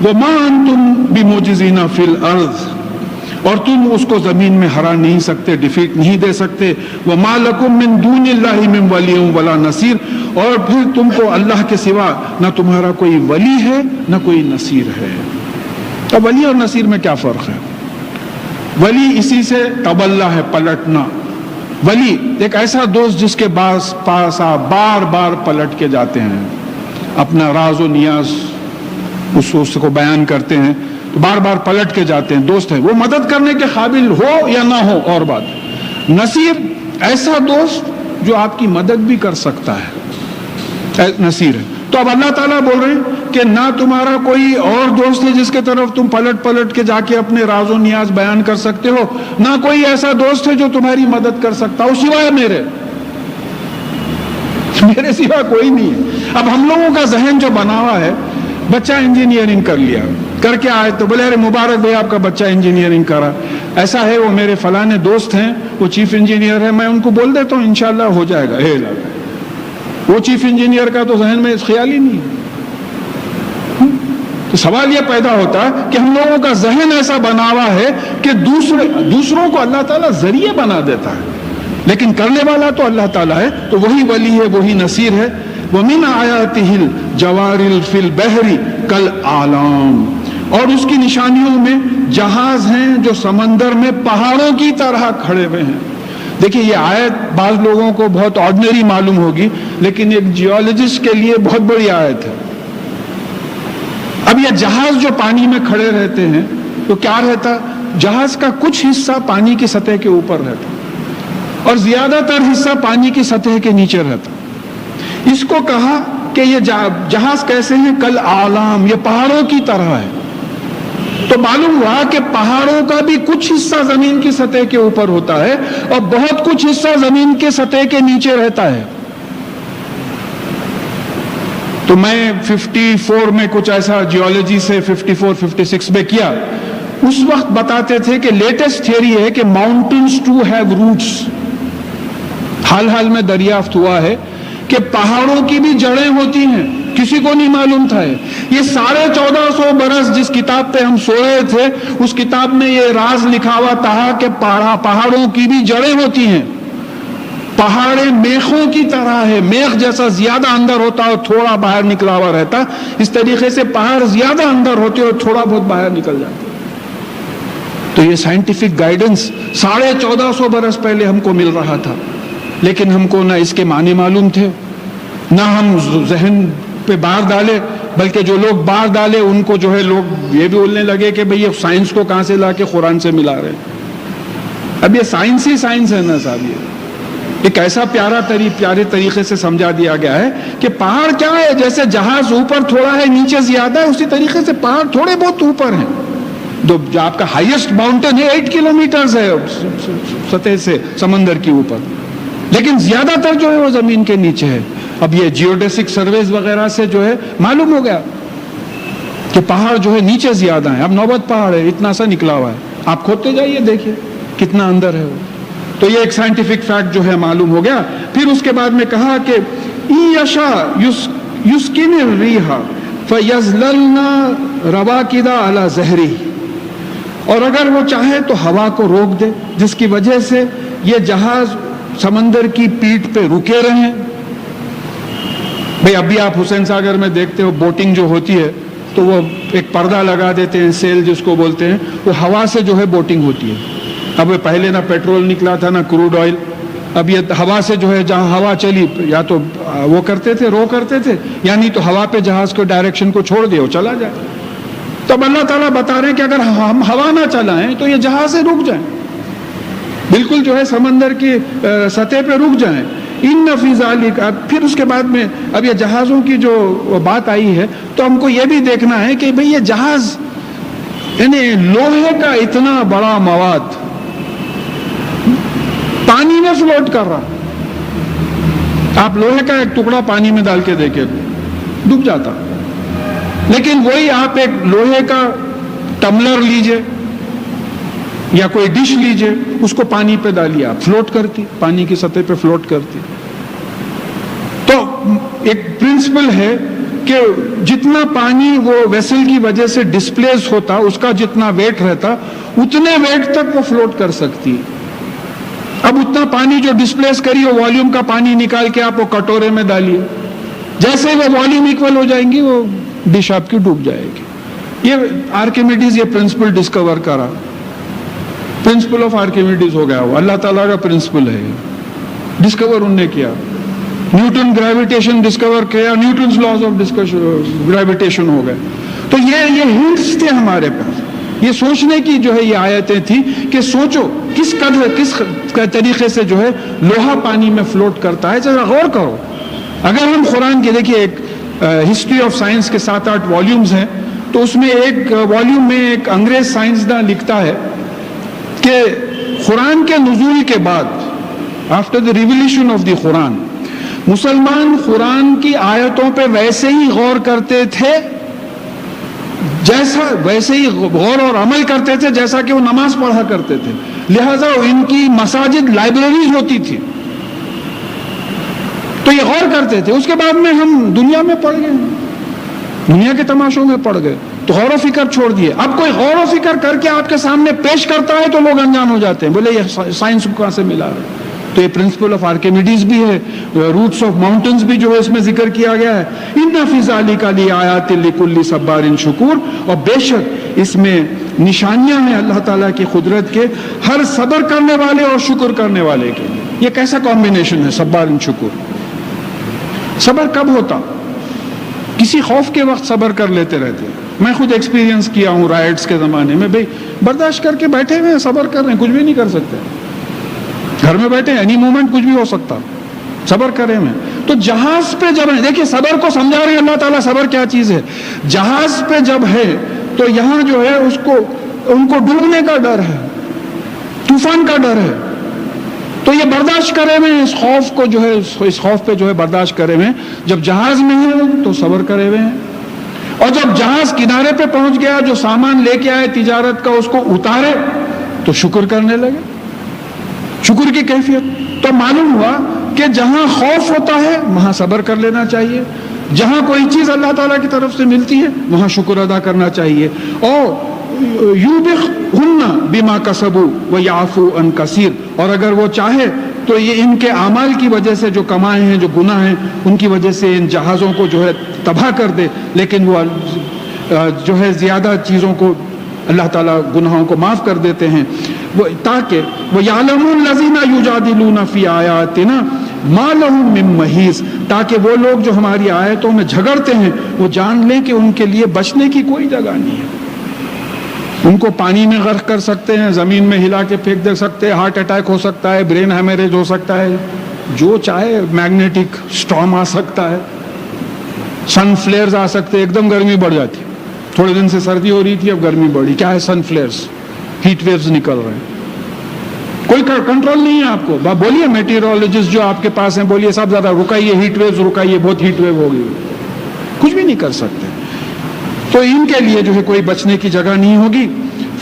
وما انتم بمعجزین فی الارض، اور تم اس کو زمین میں ہرا نہیں سکتے، ڈیفیٹ نہیں دے سکتے. وما لکم من دون اللہ من ولی ولا نصیر، اور پھر تم کو اللہ کے سوا نہ تمہارا کوئی ولی ہے نہ کوئی نصیر ہے. اب ولی اور نصیر میں کیا فرق ہے؟ ولی اسی سے تولہ ہے، پلٹنا. ولی ایک ایسا دوست جس کے پاس آپ بار بار پلٹ کے جاتے ہیں، اپنا راز و نیاز اس کو بیان کرتے ہیں تو بار بار پلٹ کے جاتے ہیں، دوست ہے. وہ مدد کرنے کے قابل ہو یا نہ ہو اور بات. نصیر ایسا دوست جو آپ کی مدد بھی کر سکتا ہے، نصیر ہے. تو اب اللہ تعالیٰ بول رہے ہیں کہ نہ تمہارا کوئی اور دوست ہے جس کے طرف تم پلٹ کے جا کے اپنے راز و نیاز بیان کر سکتے ہو، نہ کوئی ایسا دوست ہے جو تمہاری مدد کر سکتا ہو سوائے میرے سوا کوئی نہیں ہے. اب ہم لوگوں کا ذہن جو بنا ہوا ہے، بچہ انجینئرنگ کر لیا، کر کے آئے تو بولے ارے مبارک بھائی آپ کا بچہ انجینئرنگ کرا. ایسا ہے وہ میرے فلاں دوست ہیں، وہ چیف انجینئر ہے، میں ان کو بول دیتا ہوں انشاءاللہ ہو جائے گا. وہ چیف انجینئر کا تو ذہن میں خیال ہی نہیں ہے. تو سوال یہ پیدا ہوتا کہ ہم لوگوں کا ذہن ایسا بنا ہوا ہے کہ دوسروں کو اللہ تعالیٰ ذریعے بنا دیتا ہے، لیکن کرنے والا تو اللہ تعالیٰ ہے. تو وہی ولی ہے، وہی نصیر ہے. وَمِنْ آیَاتِهِ الْجَوَارِ فِي الْبَحْرِ كَالْأَعْلَامِ، اور اس کی نشانیوں میں جہاز ہیں جو سمندر میں پہاڑوں کی طرح کھڑے ہوئے ہیں. دیکھیں یہ آیت بعض لوگوں کو بہت آرڈنری معلوم ہوگی، لیکن ایک جیولوجسٹ کے لیے بہت بڑی آیت ہے. اب یہ جہاز جو پانی میں کھڑے رہتے ہیں تو کیا رہتا؟ جہاز کا کچھ حصہ پانی کی سطح کے اوپر رہتا اور زیادہ تر حصہ پانی کی سطح کے نیچے رہتا. اس کو کہا کہ یہ جہاز کیسے ہیں؟ کل اعلام، یہ پہاڑوں کی طرح ہے. تو معلوم ہوا کہ پہاڑوں کا بھی کچھ حصہ زمین کی سطح کے اوپر ہوتا ہے اور بہت کچھ حصہ زمین کے سطح کے نیچے رہتا ہے. تو میں 54 میں کچھ ایسا جیولوجی سے 54-56 میں کیا. اس وقت بتاتے تھے کہ لیٹسٹ تھیوری ہے کہ ماؤنٹنز ٹو ہیو روٹس. حال میں دریافت ہوا ہے کہ پہاڑوں کی بھی جڑیں ہوتی ہیں، کسی کو نہیں معلوم تھا. یہ 1450 برس جس کتاب پہ ہم سوئے تھے، اس کتاب میں یہ راز لکھا ہوا تھا کہ پہاڑوں کی بھی جڑیں ہوتی ہیں. پہاڑیں میخوں کی طرح ہے، میخ جیسا زیادہ اندر ہوتا اور تھوڑا باہر نکلا ہوا رہتا، اس طریقے سے پہاڑ زیادہ اندر ہوتے اور تھوڑا بہت باہر نکل جاتے. تو یہ سائنٹیفک گائیڈنس 1450 برس پہلے ہم کو مل رہا تھا، لیکن ہم کو نہ اس کے معنی معلوم تھے، نہ ہم ذہن پہ بار ڈالے، بلکہ جو لوگ بار ڈالے ان کو جو ہے لوگ یہ بھی بولنے لگے کہ بھئی یہ سائنس کو کہاں سے لا کے قرآن سے ملا رہے ہیں. اب یہ سائنس ہی سائنس ہے نا صاحب. یہ ایک ایسا پیارے طریقے سے سمجھا دیا گیا ہے کہ پہاڑ کیا ہے، جیسے جہاز اوپر تھوڑا ہے نیچے زیادہ ہے، اسی طریقے سے پہاڑ تھوڑے بہت اوپر ہیں. جو آپ کا ہائیسٹ ماؤنٹین ہے 8 کلومیٹرز ہے سطح سے سمندر کے اوپر، لیکن زیادہ تر جو ہے وہ زمین کے نیچے ہے. اب یہ جیوڈیسک سرویز وغیرہ سے جو ہے معلوم ہو گیا کہ پہاڑ جو ہے نیچے زیادہ ہیں. اب نوبت پہاڑ ہے اتنا سا نکلا ہوا ہے، آپ کھودتے جائیے دیکھیے کتنا اندر ہے وہ. تو یہ ایک سائنٹیفک فیکٹ جو ہے معلوم ہو گیا. پھر اس کے بعد میں کہا کہ یشا یسکن الریح فیظللن رواکد علی ظہرہ، اور اگر وہ چاہے تو ہوا کو روک دے جس کی وجہ سے یہ جہاز سمندر کی پیٹھ پہ رکے رہیں. بھئی ابھی آپ حسین ساگر میں دیکھتے ہو بوٹنگ جو ہوتی ہے تو وہ ایک پردہ لگا دیتے ہیں، سیل جس کو بولتے ہیں، وہ ہوا سے جو ہے بوٹنگ ہوتی ہے. اب پہلے نہ پیٹرول نکلا تھا نہ کروڈ آئل، اب یہ ہوا سے جو ہے جہاں ہوا چلی یا تو وہ کرتے تھے رو کرتے تھے، یعنی تو ہوا پہ جہاز کو ڈائریکشن کو چھوڑ دے وہ چلا جائے. تب اللہ تعالیٰ بتا رہے ہیں کہ اگر ہم ہوا نہ چلائیں تو یہ جہاز سے رک جائیں، بالکل جو ہے سمندر کی سطح پہ رک جائیں. ان فی ذالک. پھر اس کے بعد میں اب یہ جہازوں کی جو بات آئی ہے تو ہم کو یہ بھی دیکھنا ہے کہ بھئی یہ جہاز یعنی لوہے کا اتنا بڑا مواد پانی میں فلوٹ کر رہا. آپ لوہے کا ایک ٹکڑا پانی میں ڈال کے دیکھیں ڈوب جاتا، لیکن وہی آپ ایک لوہے کا ٹملر لیجئے یا کوئی ڈش لیجئے، اس کو پانی پہ ڈالیے آپ، فلوٹ کرتی، پانی کی سطح پہ فلوٹ کرتی. تو ایک پرنسپل ہے کہ جتنا پانی وہ ویسل کی وجہ سے ڈسپلیس ہوتا، اس کا جتنا ویٹ رہتا اتنے ویٹ تک وہ فلوٹ کر سکتی. اب اتنا پانی جو ڈسپلیس کری وہ والیوم کا پانی نکال کے آپ وہ کٹورے میں ڈالیے، جیسے ہی وہ والیوم ایکول ہو جائیں گی وہ ڈش آپ کی ڈوب جائے گی. یہ آرکیمیڈیز یہ پرنسپل ڈسکور کرا، پرنسپل آف آرکیمیڈیز ہو گیا، وہ اللہ تعالیٰ کا پرنسپل ہے، ڈسکور انہوں نے کیا. نیوٹن گریویٹیشن ڈسکور کیا، نیوٹنز لاز آف گریویٹیشن ہو گئے. تو یہ ہنٹس تھے ہمارے پاس. یہ سوچنے کی جو ہے یہ آیتیں تھیں کہ سوچو کس طریقے سے جو ہے لوہا پانی میں فلوٹ کرتا ہے، ذرا غور کرو. اگر ہم قرآن کے دیکھیے ایک ہسٹری آف سائنس کے 7-8 والیومز ہیں، تو اس میں ایک والیوم میں ایک انگریز سائنسداں لکھتا ہے کہ قرآن کے نزول کے بعد، after the revelation of the Quran, مسلمان قرآن کی آیتوں پہ ویسے ہی غور کرتے تھے، ویسے ہی غور اور عمل کرتے تھے جیسا کہ وہ نماز پڑھا کرتے تھے. لہٰذا ان کی مساجد لائبریریز ہوتی تھی، تو یہ غور کرتے تھے. اس کے بعد میں ہم دنیا میں پڑ گئے، دنیا کے تماشوں میں پڑ گئے، تو غور و فکر چھوڑ دیے. اب کوئی غور و فکر کر کے آپ کے سامنے پیش کرتا ہے تو لوگ انجان ہو جاتے ہیں، بولے یہ سائنس کو کہاں سے ملا رہے. تو یہ پرنسپل آف آرکیمیڈیز بھی ہے، روٹس آف ماؤنٹنز بھی جو ہے اس میں ذکر کیا گیا ہے. ان فی ذالک لآیات لکل صبار شکور، اور بے شک اس میں نشانیاں ہیں اللہ تعالیٰ کی قدرت کے ہر صبر کرنے والے اور شکر کرنے والے کے لیے. یہ کیسا کمبینیشن ہے صبار شکور. صبر کب ہوتا؟ کسی خوف کے وقت صبر کر لیتے رہتے. میں خود ایکسپیرینس کیا ہوں رائٹس کے زمانے میں، بھائی برداشت کر کے بیٹھے ہوئے ہیں، صبر کر رہے ہیں، کچھ بھی نہیں کر سکتے، گھر میں بیٹھے اینی مومنٹ کچھ بھی ہو سکتا، صبر کرے میں. تو جہاز پہ جب ہے، دیکھیے صبر کو سمجھا رہے ہیں اللہ تعالیٰ صبر کیا چیز ہے. جہاز پہ جب ہے تو یہاں جو ہے ان کو ڈوبنے کا ڈر ہے، طوفان کا ڈر ہے، تو یہ برداشت کرے ہوئے اس خوف کو جو ہے، اس خوف پہ جو ہے برداشت کرے ہوئے. جب جہاز میں ہے تو صبر کرے ہوئے ہیں، اور جب جہاز کنارے پہ پہنچ گیا، جو سامان لے کے آئے تجارت کا اس کو اتارے تو شکر کرنے لگے. شکر کی کیفیت. تو معلوم ہوا کہ جہاں خوف ہوتا ہے وہاں صبر کر لینا چاہیے، جہاں کوئی چیز اللہ تعالیٰ کی طرف سے ملتی ہے وہاں شکر ادا کرنا چاہیے. اور یوبقہن بما کسبوا ویعفو عن کثیر، اور اگر وہ چاہے تو یہ ان کے اعمال کی وجہ سے جو کمائے ہیں، جو گناہ ہیں، ان کی وجہ سے ان جہازوں کو جو ہے تباہ کر دے، لیکن وہ جو ہے زیادہ چیزوں کو اللہ تعالیٰ گناہوں کو معاف کر دیتے ہیں. تاکہ وَيَعْلَمُ الَّذِينَ يُجَادِلُونَ فِي آيَاتِنَا مَا لَهُم مِّن مَّحِيصٍ، تاکہ وہ لوگ جو ہماری آیتوں میں جھگڑتے ہیں وہ جان لیں کہ ان کے لیے بچنے کی کوئی جگہ نہیں ہے. ان کو پانی میں غرق کر سکتے ہیں، زمین میں ہلا کے پھینک دے سکتے ہیں، ہارٹ اٹیک ہو سکتا ہے، برین ہیمریج ہو سکتا ہے، جو چاہے، میگنیٹک اسٹارم آ سکتا ہے، سن فلیئرز آ سکتے، ایک دم گرمی بڑھ جاتی. تھوڑے دن سے سردی ہو رہی تھی، اب گرمی بڑھی. کیا ہے؟ سن فلیئرز، ہیٹ ویوز نکل رہے ہیں. کوئی کنٹرول نہیں ہے آپ کو. بولیے میٹیورولوجسٹ جو آپ کے پاس ہیں، بولیے صاحب ذرا رکائیے، ہیٹ ویوز رکائیے، بہت ہیٹ ویو ہو گئی. کچھ بھی نہیں کر سکتے. تو ان کے لیے جو ہے کوئی بچنے کی جگہ نہیں ہوگی.